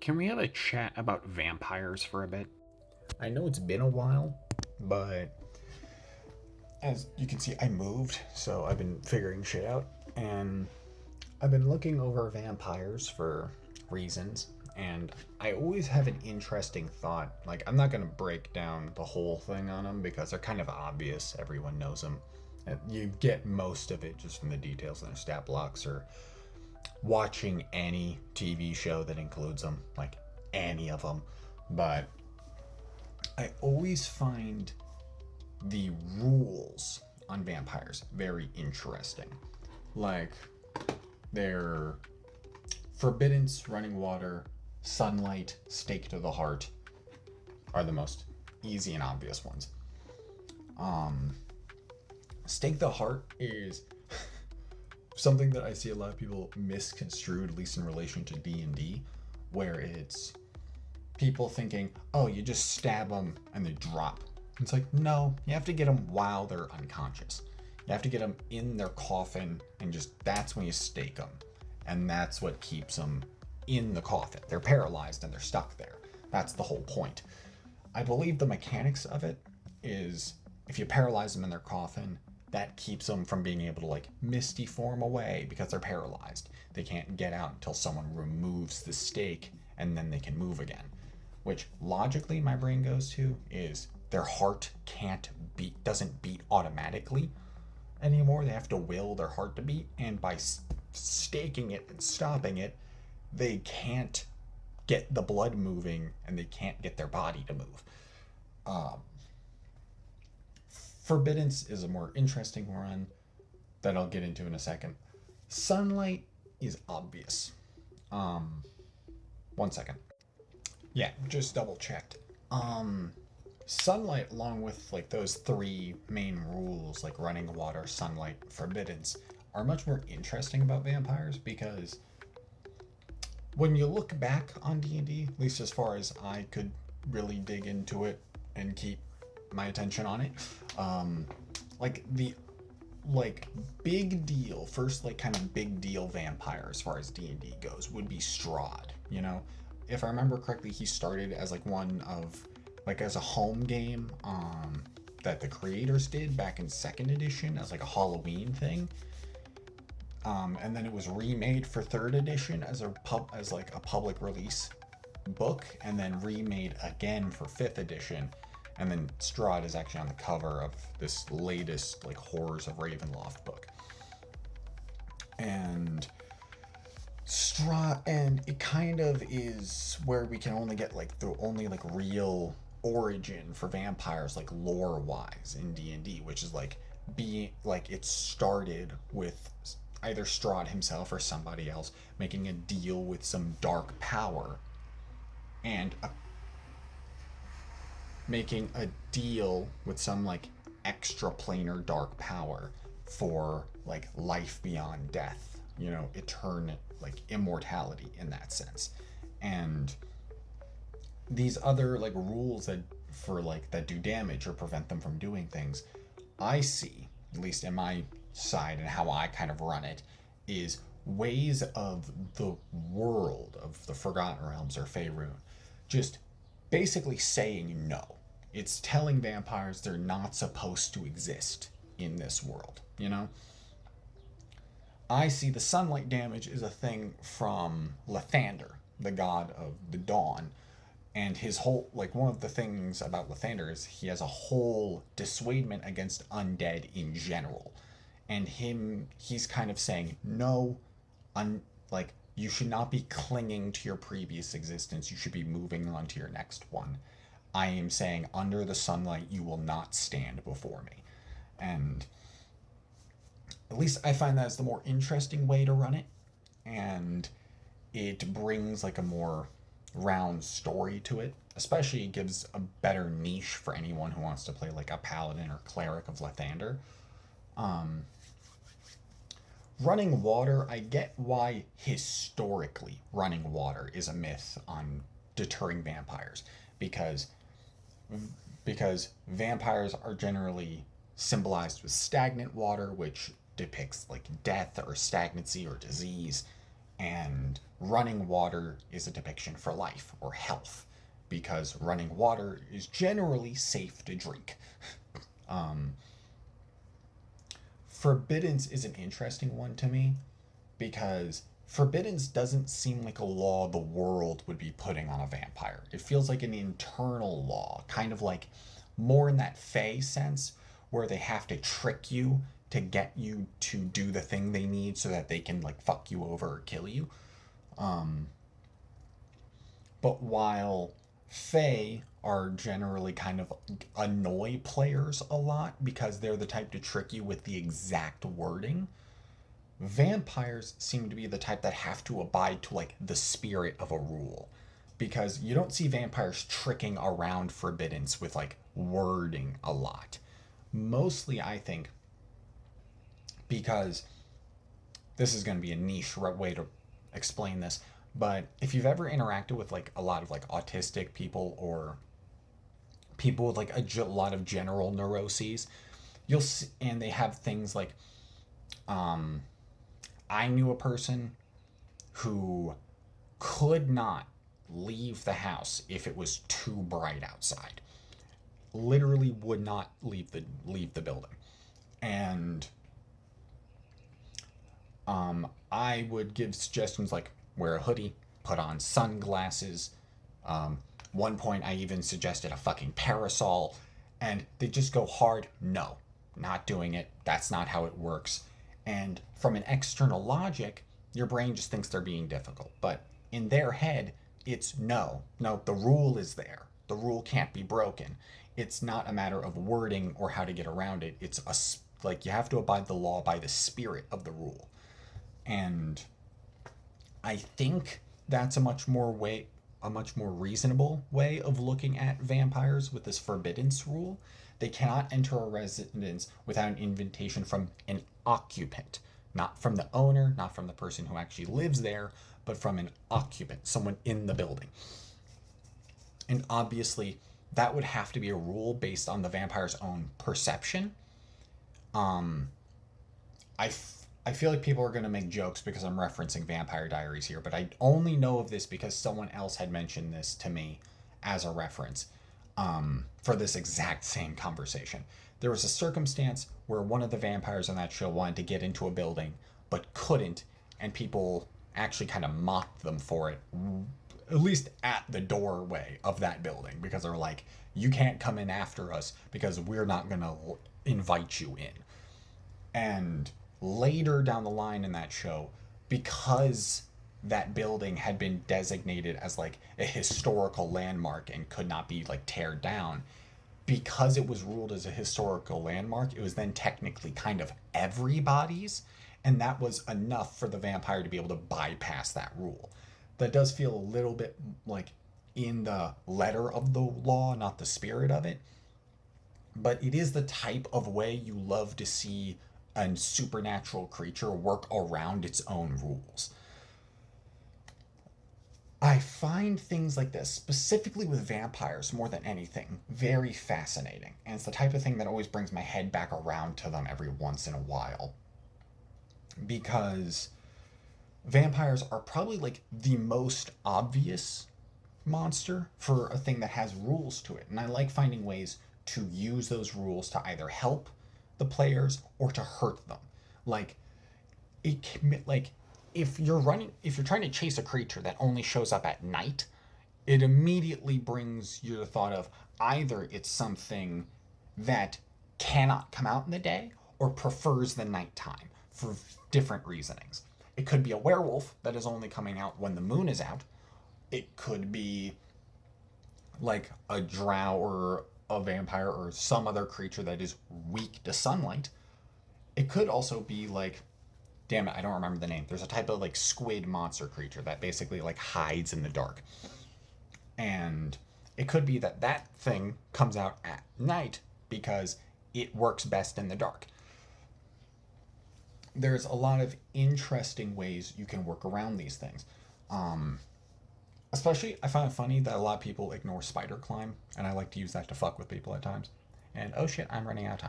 Can we have a chat about vampires for a bit? I know it's been a while, but as you can see, I moved, so I've been figuring shit out, and I've been looking over vampires for reasons, and I always have an interesting thought. Like, I'm not going to break down the whole thing on them because they're kind of obvious. Everyone knows them. And you get most of it just from the details in their stat blocks or watching any TV show that includes them, like any of them. But I always find the rules on vampires very interesting. Like, their forbiddance, running water, sunlight, stake to the heart are the most easy and obvious ones. Stake the heart is something that I see a lot of people misconstrued, at least in relation to D&D, where it's people thinking, oh, you just stab them and they drop. It's like, no, you have to get them while they're unconscious. You have to get them in their coffin, and just that's when you stake them. And that's what keeps them in the coffin. They're paralyzed and they're stuck there. That's the whole point. I believe the mechanics of it is if you paralyze them in their coffin, that keeps them from being able to like misty form away because they're paralyzed. They can't get out until someone removes the stake and then they can move again. Which logically my brain goes to is their heart doesn't beat automatically anymore. They have to will their heart to beat, and by staking it and stopping it, they can't get the blood moving and they can't get their body to move. Forbiddance is a more interesting one that I'll get into in a second. Sunlight is obvious. 1 second. Yeah, just double checked. Sunlight, along with like those three main rules, like running water, sunlight, forbiddance, are much more interesting about vampires because when you look back on D&D, at least as far as I could really dig into it and keep my attention on it, like the like big deal first, like kind of big deal vampire as far as D&D goes would be Strahd. You know, if I remember correctly, he started as like one of like as a home game that the creators did back in second edition as like a Halloween thing. And then it was remade for third edition as like a public release book, and then remade again for fifth edition. And then Strahd is actually on the cover of this latest like Horrors of Ravenloft book. And and it kind of is where we can only get like the only like real origin for vampires, like lore wise, in D&D, which is like being like it started with either Strahd himself or somebody else making a deal with some dark power and making a deal with some like extraplanar dark power for like life beyond death, you know, eternal, like immortality in that sense. And these other like rules that for like that do damage or prevent them from doing things, I see, at least in my side and how I kind of run it, is ways of the world of the Forgotten Realms or Faerun just basically saying no. It's telling vampires they're not supposed to exist in this world, you know? I see the sunlight damage is a thing from Lathander, the god of the dawn. And his whole, like, one of the things about Lathander is he has a whole dissuadement against undead in general. And he's kind of saying, no, like, you should not be clinging to your previous existence. You should be moving on to your next one. I am saying, under the sunlight, you will not stand before me. And at least I find that is the more interesting way to run it. And it brings, like, a more round story to it. Especially it gives a better niche for anyone who wants to play, like, a paladin or cleric of Lathander. Running water, I get why historically running water is a myth on deterring vampires, because vampires are generally symbolized with stagnant water, which depicts like death or stagnancy or disease, and running water is a depiction for life or health, because running water is generally safe to drink. Um, Forbiddance is an interesting one to me because forbiddance doesn't seem like a law the world would be putting on a vampire. It feels like an internal law, kind of like more in that Fae sense, where they have to trick you to get you to do the thing they need so that they can like fuck you over or kill you. Um, but while Fae are generally kind of annoy players a lot because they're the type to trick you with the exact wording, vampires seem to be the type that have to abide to like the spirit of a rule, because you don't see vampires tricking around forbiddance with like wording a lot. Mostly I think because this is going to be a niche way to explain this, but if you've ever interacted with like a lot of like autistic people or people with like a lot of general neuroses, you'll see, and they have things like um I knew a person who could not leave the house if it was too bright outside. Literally would not leave the building. And I would give suggestions like wear a hoodie, put on sunglasses. Um, One point, I even suggested a fucking parasol, and they just go hard. No, not doing it. That's not how it works. And from an external logic, your brain just thinks they're being difficult. But in their head, it's no, no, the rule is there. The rule can't be broken. It's not a matter of wording or how to get around it. It's like you have to abide the law by the spirit of the rule. And I think that's a much more reasonable way of looking at vampires with this forbiddance rule. They cannot enter a residence without an invitation from an occupant, not from the owner, not from the person who actually lives there, but from an occupant, someone in the building. And obviously, that would have to be a rule based on the vampire's own perception. Um, I feel like people are going to make jokes because I'm referencing Vampire Diaries here, but I only know of this because someone else had mentioned this to me as a reference for this exact same conversation. There was a circumstance where one of the vampires on that show wanted to get into a building but couldn't, and people actually kind of mocked them for it, at least at the doorway of that building, because they're like, you can't come in after us because we're not going to invite you in. And later down the line in that show, because that building had been designated as like a historical landmark and could not be like teared down, because it was ruled as a historical landmark, it was then technically kind of everybody's, and that was enough for the vampire to be able to bypass that rule. That does feel a little bit like in the letter of the law, not the spirit of it, but it is the type of way you love to see a supernatural creature work around its own rules. I find things like this, specifically with vampires more than anything, very fascinating. And it's the type of thing that always brings my head back around to them every once in a while. Because vampires are probably like the most obvious monster for a thing that has rules to it. And I like finding ways to use those rules to either help the players or to hurt them. Like like if you're trying to chase a creature that only shows up at night, it immediately brings you the thought of either it's something that cannot come out in the day or prefers the nighttime for different reasonings. It could be a werewolf that is only coming out when the moon is out. It could be like a drow or a vampire or some other creature that is weak to sunlight. It could also be like, damn it, I don't remember the name. There's a type of like squid monster creature that basically like hides in the dark. And it could be that that thing comes out at night because it works best in the dark. There's a lot of interesting ways you can work around these things. Especially, I find it funny that a lot of people ignore spider climb, and I like to use that to fuck with people at times. And oh shit, I'm running out of time.